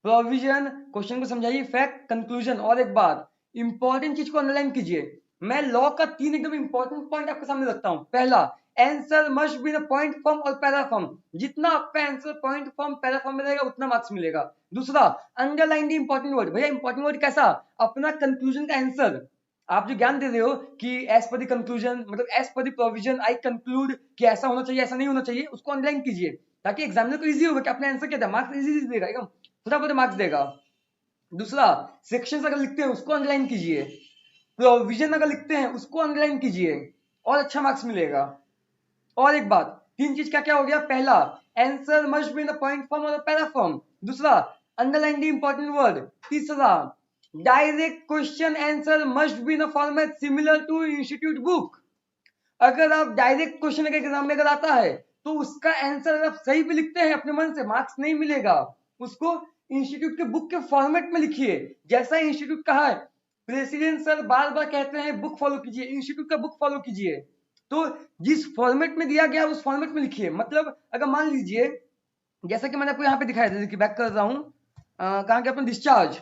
प्रोविजन, क्वेश्चन को समझाइए, फैक्ट, कंक्लूजन। और एक बात, इंपॉर्टेंट चीज को अंडरलाइन कीजिए। मैं लॉ का 3 एकदम इंपॉर्टेंट पॉइंट आपके सामने रखता हूं। पहला, answer must be in point form और पैरा फॉर्म। जितना आपका answer point form para form में रहेगा उतना मार्क्स मिलेगा। दूसरा, अंडरलाइन द इंपॉर्टेंट वर्ड। भैया इंपॉर्टेंट वर्ड कैसा? अपना कंक्लूजन का आंसर। आप जो ज्ञान दे रहे हो कि एज पर द कंक्लूजन, मतलब as per the provision I conclude कि ऐसा होना चाहिए, ऐसा नहीं होना चाहिए, उसको अंडरलाइन कीजिए ताकि एग्जामिनर को इजी होगा कि अपने आंसर क्या था। मार्क्स इजी देगा, एकदम फटाफट मार्क्स देगा। दूसरा, सेक्शन अगर लिखते हैं उसको अंडरलाइन कीजिए, प्रोविजन अगर लिखते हैं उसको अंडरलाइन कीजिए, और अच्छा मार्क्स मिलेगा। और एक बात, 3 चीज क्या क्या हो गया? पहला, answer must be in the point form और पैरा फॉर्म। दूसरा, अंडरलाइन द इंपॉर्टेंट वर्ड। तीसरा, direct question answer must be in a format similar to institute book. अगर आप डायरेक्ट क्वेश्चन के एग्जाम में अगर आता है तो उसका आंसर आप सही भी लिखते हैं अपने मन से, मार्क्स नहीं मिलेगा। उसको इंस्टीट्यूट के बुक के फॉर्मेट में लिखिए, जैसा इंस्टीट्यूट कहा है। प्रेसिडेंट सर बार बार कहते हैं बुक फॉलो कीजिए, इंस्टीट्यूट का बुक फॉलो कीजिए। तो जिस फॉर्मेट में दिया गया उस फॉर्मेट में लिखिए। मतलब अगर मान लीजिए, जैसा कि मैंने आपको यहाँ पे दिखाया था, बैक कर रहा हूँ, कहाँ के अपने डिस्चार्ज।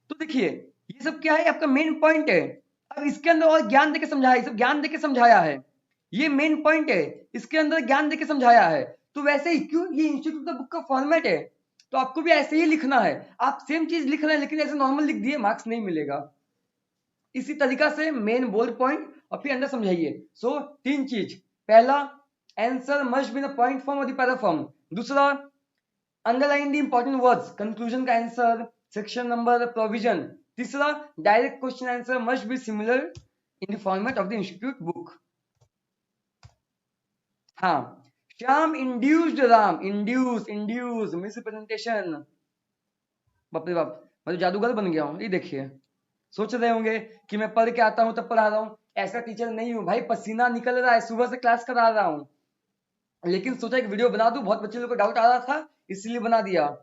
तो देखिए ये सब क्या है, आपका मेन पॉइंट है। अब इसके अंदर और ज्ञान देके समझाया, सब ज्ञान देके समझाया है, ये मेन पॉइंट है, इसके अंदर ज्ञान देके समझाया है। तो वैसे ही क्यों, ये इंस्टीट्यूट का बुक का फॉर्मेट है, तो आपको भी ऐसे ही लिखना है। आप सेम चीज लिख रहे हैं लेकिन ऐसे नॉर्मल लिख दिए, मार्क्स नहीं मिलेगा। इसी तरीका से मेन बोल्ड पॉइंट और फिर अंदर समझाइए। सो 3 चीज, पहला, answer must be in point form और पैरा फॉर्म। दूसरा, underline the important words, conclusion का आंसर, सेक्शन नंबर, प्रोविजन। तीसरा, direct question answer must be similar in the format of the institute book. हाँ, Shyam induced Ram, induce mis presentation. बाप रे बाप, मैं तो जादूगर बन गया हूँ। ये देखिए, सोच रहे होंगे कि मैं पढ़ के आता हूँ तब पढ़ा रहा हूँ। ऐसा टीचर नहीं हूँ भाई, पसीना निकल रहा है, सुबह से क्लास करा रहा हूँ। लेकिन सोचा एक वीडियो बना दूं, बहुत बच्चे लोग को डाउट आ रहा था इसलिए बना दिया।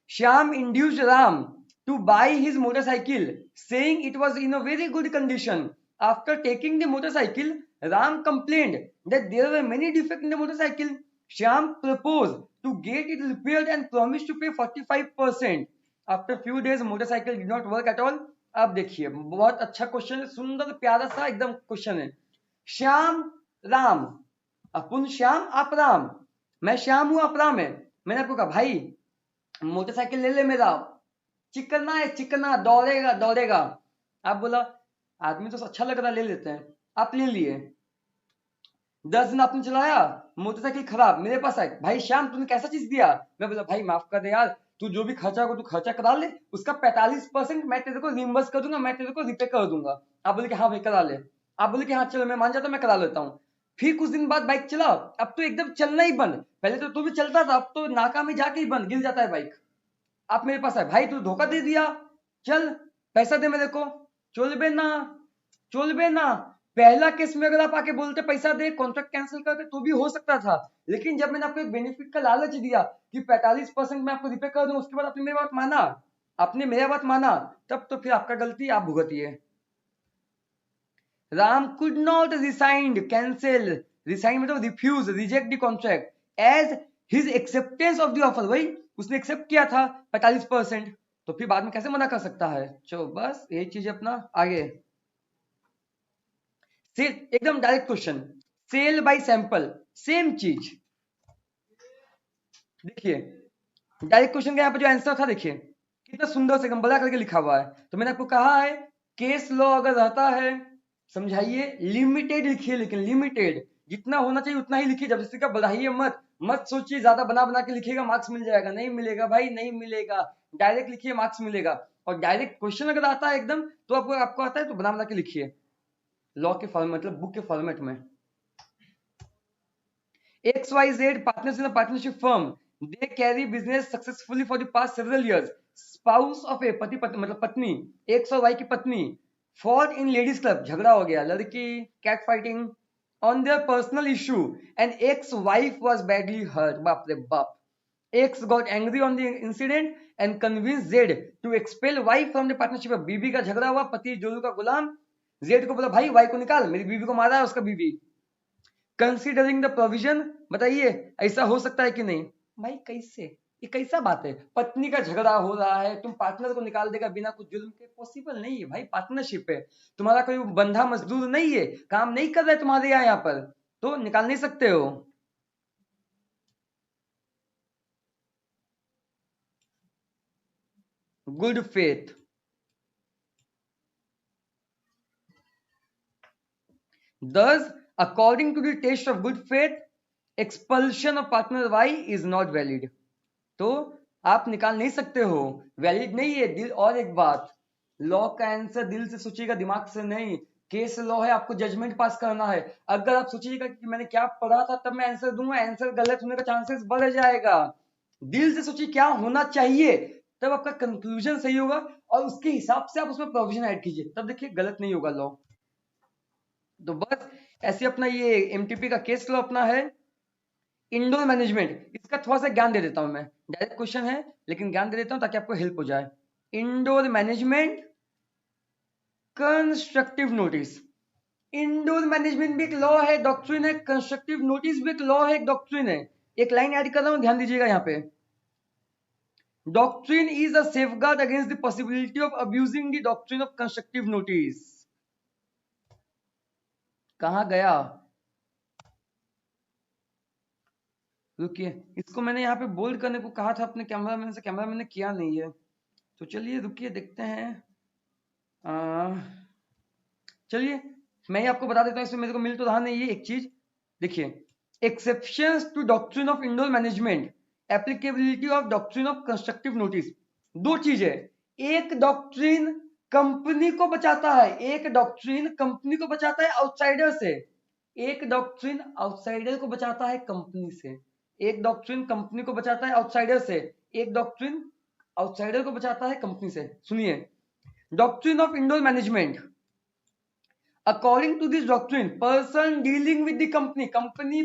Shyam induced Ram to buy his motorcycle, saying it was in a very good condition. After taking the motorcycle, Ram complained that there were many defects in the motorcycle. Shyam proposed to get it repaired and promised to pay 45%. After few days, motorcycle did not work at all. अब देखिए, बहुत अच्छा क्वेश्चन है, सुंदर प्यारा सा एकदम क्वेश्चन है। श्याम राम, अपुन श्याम आप राम, मैं श्याम हूं आप राम है। मैंने आपको कहा भाई मोटरसाइकिल ले ले मेरा, चिकना है चिकना, दौड़ेगा दौड़ेगा। आप बोला आदमी तो अच्छा लग रहा, ले लेते हैं। आप ले लिए, 10 दिन आपने चलाया, मोटरसाइकिल खराब, मेरे पास आए, भाई श्याम तूने कैसा चीज दिया। मैं बोला भाई माफ कर दे यार, तू जो भी खर्चा हो तू खर्चा करा ले, उसका 45% मैं तेरे को रिम्बर्स कर दूंगा, मैं तेरे को रिपे कर दूंगा। आप बोले कि हाँ भाई करा ले। आप बोले कि हाँ चलो मैं मान जाता हूँ, मैं करा लेता हूँ। फिर कुछ दिन बाद बाइक चलाओ, अब तो एकदम चलना ही बंद। पहले तो तू भी चलता था, अब तो नाका में जाके ही बंद, गिर जाता है बाइक। आप मेरे पास आए, भाई तू धोखा दे दिया, चल पैसा दे मेरे को। चोलबे ना, चोलबे ना। पहला केस में अगर आप आके बोलते पैसा दे, कॉन्ट्रैक्ट कैंसिल करते तो भी हो सकता था। लेकिन जब मैंने आपको एक बेनिफिट का लालच दिया कि 45% मैं आपको रिपे कर दूं, उसके बाद आपने मेरी बात माना, आपने मेरा बात माना, तब तो फिर आपका गलती, आप भुगतिए। Ram could not rescind, cancel, rescind मतलब refuse, reject the contract as his acceptance of the offer. वही उसने एक्सेप्ट किया था 45%, तो फिर बाद में कैसे मना कर सकता है। चलो बस यही चीज अपना आगे। सेल, एकदम direct question, sale by sample, same चीज। देखिए डायरेक्ट क्वेश्चन का यहाँ पे जो आंसर था, देखिए कितना सुंदर से एकदम बड़ा करके लिखा हुआ है। तो मैंने आपको कहा है केस लॉ अगर रहता है, समझाइए, लिमिटेड लिखिए, लेकिन लिमिटेड जितना होना चाहिए उतना ही लिखिए, जब जिसका बढ़ाइए मत। मत सोचिए ज्यादा बना बना के लिखिएगा मार्क्स मिल जाएगा, नहीं मिलेगा भाई, नहीं मिलेगा। डायरेक्ट लिखिए मार्क्स मिलेगा। और डायरेक्ट क्वेश्चन अगर आता है एकदम, तो आपको आपको आता है तो बना बना के लिखिए, लॉ के फॉर्मेट मतलब बुक के फॉर्मेट में। XYZ partners in a partnership firm. They carry business successfully for the past several years. Spouse of a पति पत्नी मतलब पत्नी, X और Y की पत्नी fought in ladies club, झगड़ा हो गया, लड़की cat fighting on their personal issue and ex-wife was badly hurt. बाप रे बाप। X got angry on the incident and convinced Z to expel wife from the partnership. बीबी का झगड़ा हुआ, पति जोलू का गुलाम, Z को बोला भाई वाई को निकाल, मेरी बीबी को मारा है उसका बीबी। कंसिडरिंग द प्रोविजन, बताइए ऐसा हो सकता है कि नहीं। भाई कैसे, ये कैसा बात है, पत्नी का झगड़ा हो रहा है, तुम पार्टनर को निकाल देगा बिना कुछ जुल्म के, पॉसिबल नहीं है भाई। पार्टनरशिप है, तुम्हारा कोई बंधा मजदूर नहीं है, काम नहीं कर रहा है तुम्हारे यहाँ पर, तो निकाल नहीं सकते हो। Good faith, thus according to the test of good faith expulsion of partner Y is not valid। तो आप निकाल नहीं सकते हो, वैलिड नहीं है। दिल, और एक बात, लॉ का आंसर दिल से सोचिएगा, दिमाग से नहीं। केस लॉ है, आपको जजमेंट पास करना है। अगर आप सोचिएगा कि मैंने क्या पढ़ा था तब मैं आंसर दूंगा, आंसर गलत होने का चांसेस बढ़ जाएगा। दिल से सोचिए क्या होना चाहिए, तब आपका कंक्लूजन सही होगा, और उसके हिसाब से आप उसमें प्रोविजन ऐड कीजिए, तब देखिए गलत नहीं होगा लॉ। तो बस ऐसे अपना ये एमटीपी का केस लॉ अपना है। इंडोर मैनेजमेंट, इसका थोड़ा सा ज्ञान दे देता हूं मैं, डायरेक्ट क्वेश्चन है लेकिन ज्ञान दे देता हूं ताकि आपको हेल्प हो जाए। Indoor management constructive notice, indoor management भी एक लॉ है, डॉक्ट्रिन है, कंस्ट्रक्टिव नोटिस भी एक लॉ है, एक डॉक्ट्रिन है। एक लाइन ऐड कर रहा हूं, ध्यान दीजिएगा यहाँ पे। Doctrine is a safeguard against the possibility of abusing the doctrine of constructive notice. कहां गया, रुकिए, इसको मैंने यहाँ पे बोल्ड करने को कहा था अपने कैमरा मैन से, कैमरा मैन ने किया नहीं है, तो चलिए रुकिए देखते हैं। चलिए मैं ही आपको बता देता हूँ, इसमें मेरे को मिल तो रहा नहीं ये एक चीज। देखिए, exceptions to doctrine of indoor management, applicability of doctrine of constructive notice. दो चीज है, एक डॉक्ट्रिन कंपनी को बचाता है, एक डॉक्ट्रिन कंपनी को बचाता है आउटसाइडर से। एक डॉक्ट्रिन आउटसाइडर को बचाता है कंपनी से, एक डॉक्ट्रिन कंपनी को बचाता है आउटसाइडर से, एक डॉक्ट्रिन आउटसाइडर को बचाता है कंपनी से। सुनिए, doctrine of indoor management, according to this doctrine, person dealing with the company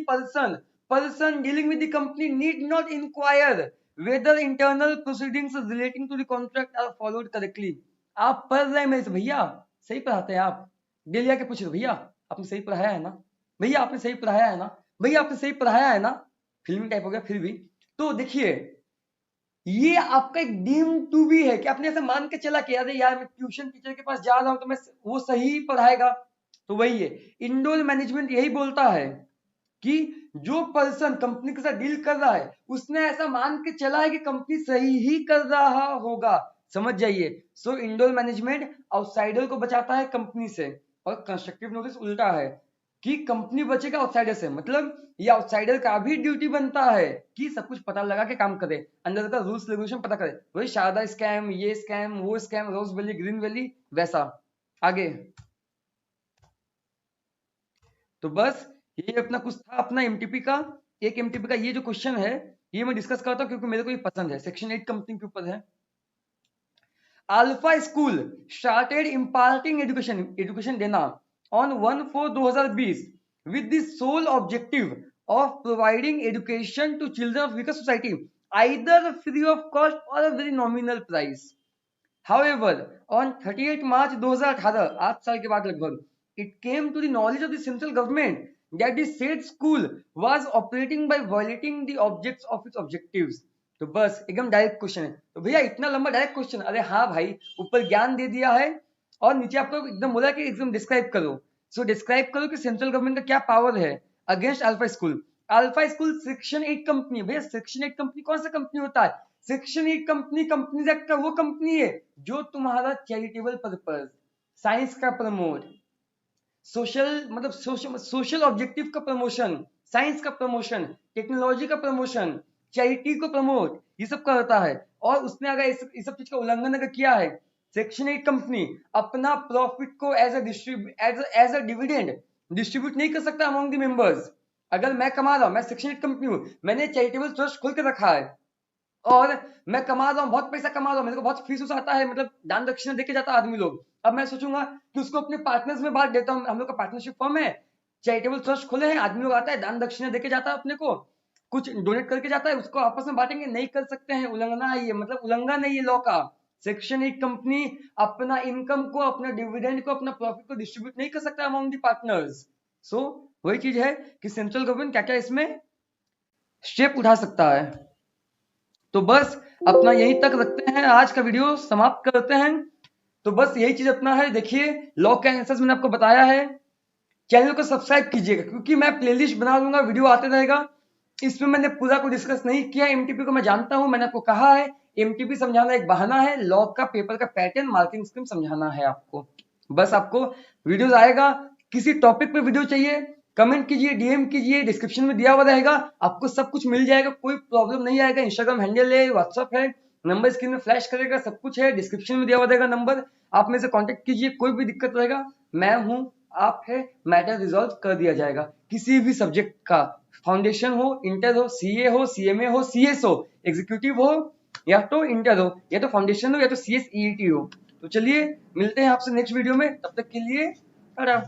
person dealing with the company need not inquire whether internal proceedings relating to the contract are followed correctly। आप पढ़ रहे हैं मेरे से, भैया सही पढ़ाते हैं आप, डेली आके पूछ रहे भैया आपने सही पढ़ाया है ना, भैया आपने सही पढ़ाया है ना, भैया आपने सही पढ़ाया है ना, फिल्मी टाइप हो गया फिर भी। तो देखिए ये आपका एक डीम टू बी है कि आपने ऐसा मान के चला कि अरे यार मैं ट्यूशन टीचर के पास जा रहा हूं तो मैं वो सही पढ़ाएगा, तो वही है इंडोर मैनेजमेंट यही बोलता है कि जो पर्सन कंपनी के साथ डील कर रहा है उसने ऐसा मान के चला है कि कंपनी सही ही कर रहा होगा, समझ जाइए। सो इंडोर मैनेजमेंट आउटसाइडर को बचाता है कंपनी से, और कंस्ट्रक्टिव नोटिस उल्टा है कि कंपनी बचेगा आउटसाइडर से, मतलब ये आउटसाइडर का भी ड्यूटी बनता है कि सब कुछ पता लगा के काम करे, अंदर का रूल्स रेगुलेशन पता करे, वही शारदा स्कैम, ये स्कैम, वो स्कैम, रोज वैली, ग्रीन वैली, वैसा। आगे तो बस ये अपना कुछ था अपना एमटीपी का, एक एमटीपी का ये जो क्वेश्चन है ये मैं डिस्कस करता हूँ क्योंकि मेरे को ये पसंद है, सेक्शन 8 कंपनी के ऊपर है। Alpha school started imparting education देना on 1/4/2020 with the sole objective of providing education to children of weaker society either free of cost or a very nominal price। However, on 38 March 2018, 8 साल के बाद लगभग, it came to the knowledge of the central government that the said school was operating by violating the objects of its objectives। तो बस एकदम डायरेक्ट क्वेश्चन है, तो भैया इतना लंबा डायरेक्ट क्वेश्चन, अरे हाँ भाई ऊपर ज्ञान दे दिया है और नीचे आपको एकदम बोला कि एकदम डिस्क्राइब करो। सो डिस्क्राइब करो कि सेंट्रल गवर्नमेंट का क्या पावर है against alpha school. Alpha school section 8 company, भैया सेक्शन 8 कंपनी कौन सा कंपनी होता है? सेक्शन 8 कंपनी कंपनीज एक्ट का वो कंपनी है जो तुम्हारा चैरिटेबल पर्पस, साइंस का प्रमोट, सोशल मतलब सोशल ऑब्जेक्टिव का प्रमोशन, साइंस का प्रमोशन, टेक्नोलॉजी का प्रमोशन, चैरिटी को प्रमोट, ये सब करता है। और उसने अगर इस सब चीज का उल्लंघन अगर किया है, सेक्शन 8 कंपनी अपना प्रॉफिट को एज अ डिविडेंड डिस्ट्रीब्यूट नहीं कर सकता अमंग द मेंबर्स। अगर मैं कमा रहा हूं, मैं सेक्शन 8 कंपनी हूं, मैंने चैरिटेबल ट्रस्ट खोल के रखा है और मैं कमा रहा हूँ, बहुत पैसा कमा रहा हूँ, मेरे को बहुत फीस आता है, मतलब दान दक्षिणा देके जाता है आदमी लोग। अब मैं सोचूंगा कि उसको अपने पार्टनर्स में बांट देता हूँ, हम लोग का पार्टनरशिप फर्म है, चैरिटेबल ट्रस्ट खोले हैं, आदमी लोग आता है दान दक्षिणा देके जाता है, अपने को कुछ डोनेट करके जाता है, उसको आपस में बांटेंगे, नहीं कर सकते हैं, उल्लंघना है ये, मतलब उल्लंघन है ये लॉ का। सेक्शन 8 कंपनी अपना इनकम को, अपना डिविडेंड को, अपना प्रॉफिट को डिस्ट्रीब्यूट नहीं कर सकता अमंग दी पार्टनर्स। सो वही चीज है कि सेंट्रल गवर्नमेंट क्या क्या इसमें स्टेप उठा सकता है। तो बस अपना यहीं तक रखते हैं, आज का वीडियो समाप्त करते हैं। तो बस यही चीज अपना है, देखिए लॉ के आंसर्स मैंने आपको बताया है, चैनल को सब्सक्राइब कीजिएगा क्योंकि मैं प्लेलिस्ट बना दूंगा, वीडियो आते रहेगा। इसमें मैंने पूरा को डिस्कस नहीं किया, एमटीपी को मैं जानता हूं, मैंने आपको कहा है एमटीपी समझाना एक बहाना है, लॉ का पेपर का पैटर्न मार्किंग स्कीम समझाना है आपको। बस आपको वीडियोस आएगा, किसी टॉपिक पे वीडियो चाहिए कमेंट कीजिए, डीएम कीजिए, डिस्क्रिप्शन में दिया हुआ रहेगा, आपको सब कुछ मिल जाएगा, कोई प्रॉब्लम नहीं आएगा। इंस्टाग्राम हैंडल है, व्हाट्सअप है, नंबर स्क्रीन में फ्लैश करेगा, सब कुछ है, डिस्क्रिप्शन में दिया हुआ रहेगा नंबर, आप मेरे से कांटेक्ट कीजिए, कोई भी दिक्कत रहेगा मैं हूं, आप है, मैटर रिजॉल्व कर दिया जाएगा। किसी भी सब्जेक्ट का, फाउंडेशन हो, इंटर हो, सीए हो, सीएमए हो, सीएस हो, एग्जीक्यूटिव हो, या तो इंटर हो, या तो फाउंडेशन हो, या तो सीएस ईईटी हो। तो चलिए मिलते हैं आपसे नेक्स्ट वीडियो में, तब तक के लिए टाटा।